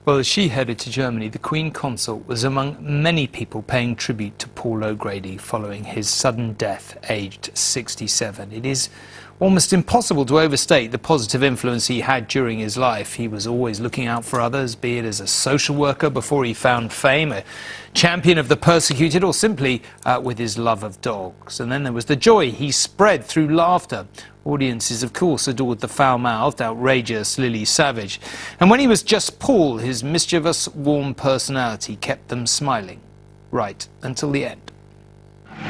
Well, as she headed to Germany, the Queen Consort was among many people paying tribute to Paul O'Grady following his sudden death, aged 67. It is almost impossible to overstate the positive influence he had during his life. He was always looking out for others, be it as a social worker before he found fame, a champion of the persecuted, or simply with his love of dogs. And then there was the joy he spread through laughter. Audiences, of course, adored the foul-mouthed, outrageous Lily Savage. And when he was just Paul, his mischievous, warm personality kept them smiling, right until the end.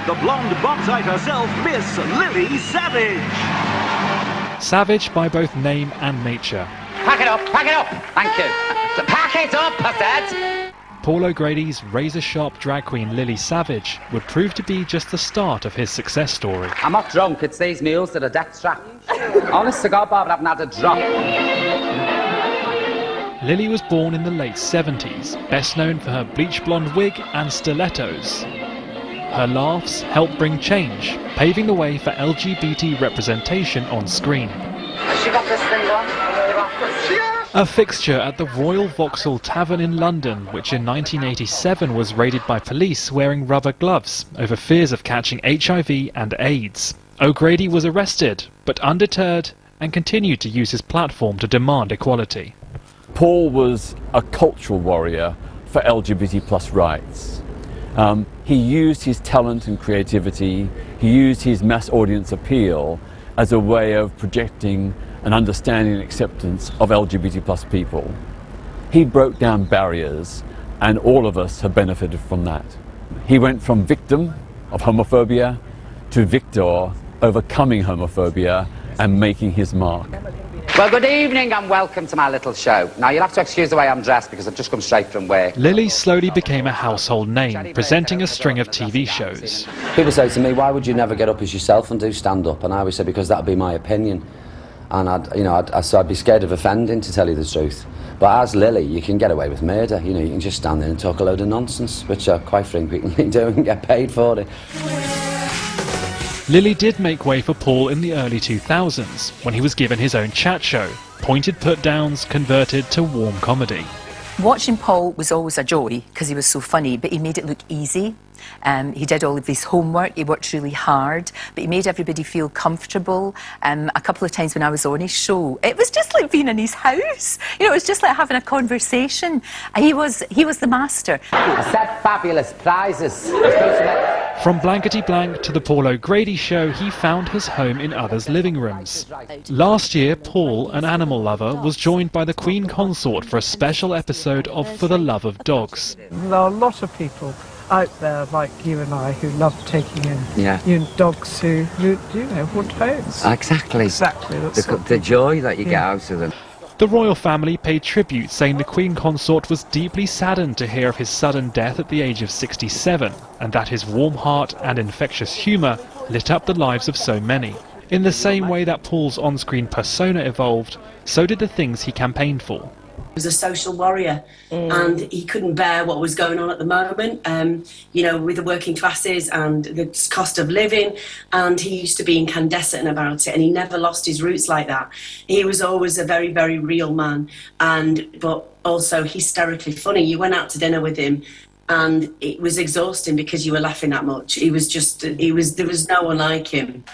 The blonde bobside herself, Miss Lily Savage. Savage by both name and nature. Pack it up, thank you. Pack it up, I said. Paul O'Grady's razor-sharp drag queen Lily Savage would prove to be just the start of his success story. I'm not drunk, it's these mules that are death trap. Honest to God, Bob, I haven't had a drop. Lily was born in the late 70s, best known for her bleach blonde wig and stilettos. Her laughs helped bring change, paving the way for LGBT representation on screen. Has she got this thing on? A fixture at the Royal Vauxhall Tavern in London, which in 1987 was raided by police wearing rubber gloves over fears of catching HIV and AIDS. O'Grady was arrested, but undeterred, and continued to use his platform to demand equality. Paul was a cultural warrior for LGBT+ rights. He used his talent and creativity, he used his mass audience appeal as a way of projecting an understanding and acceptance of LGBT+ people. He broke down barriers, and all of us have benefited from that. He went from victim of homophobia to victor, overcoming homophobia and making his mark. Well, good evening and welcome to my little show. Now, you'll have to excuse the way I'm dressed because I've just come straight from work. Lily slowly became a household name, presenting a string of TV shows. People say to me, why would you never get up as yourself and do stand-up? And I always say, because that would be my opinion. And I'd be scared of offending, to tell you the truth. But as Lily, you can get away with murder. You know, you can just stand there and talk a load of nonsense, which I quite frequently do and get paid for it. Lily did make way for Paul in the early 2000s, when he was given his own chat show. Pointed put-downs converted to warm comedy. Watching Paul was always a joy because he was so funny, but he made it look easy. He did all of his homework, he worked really hard, but he made everybody feel comfortable. A couple of times when I was on his show, it was just like being in his house. You know, it was just like having a conversation. He was the master. I said fabulous prizes. From blankety blank to the Paul O'Grady show, he found his home in others' living rooms. Last year, Paul, an animal lover, was joined by the Queen Consort for a special episode of For the Love of Dogs. There are a lot of people out there like you and I who love taking in dogs who want homes. Exactly. Exactly. The joy that you get out of them. The royal family paid tribute, saying the Queen Consort was deeply saddened to hear of his sudden death at the age of 67, and that his warm heart and infectious humour lit up the lives of so many. In the same way that Paul's on-screen persona evolved, so did the things he campaigned for. He was a social warrior and he couldn't bear what was going on at the moment, with the working classes and the cost of living, and he used to be incandescent about it, and he never lost his roots like that. He was always a very, very real man, but also hysterically funny. You went out to dinner with him and it was exhausting because you were laughing that much. There was no one like him.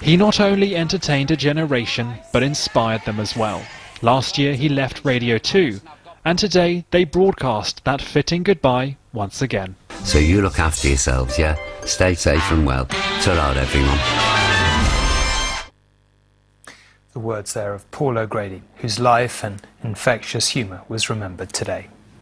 He not only entertained a generation, but inspired them as well. Last year he left Radio 2, and today they broadcast that fitting goodbye once again. So you look after yourselves, yeah? Stay safe and well. Ta-ra, everyone. The words there of Paul O'Grady, whose life and infectious humour was remembered today.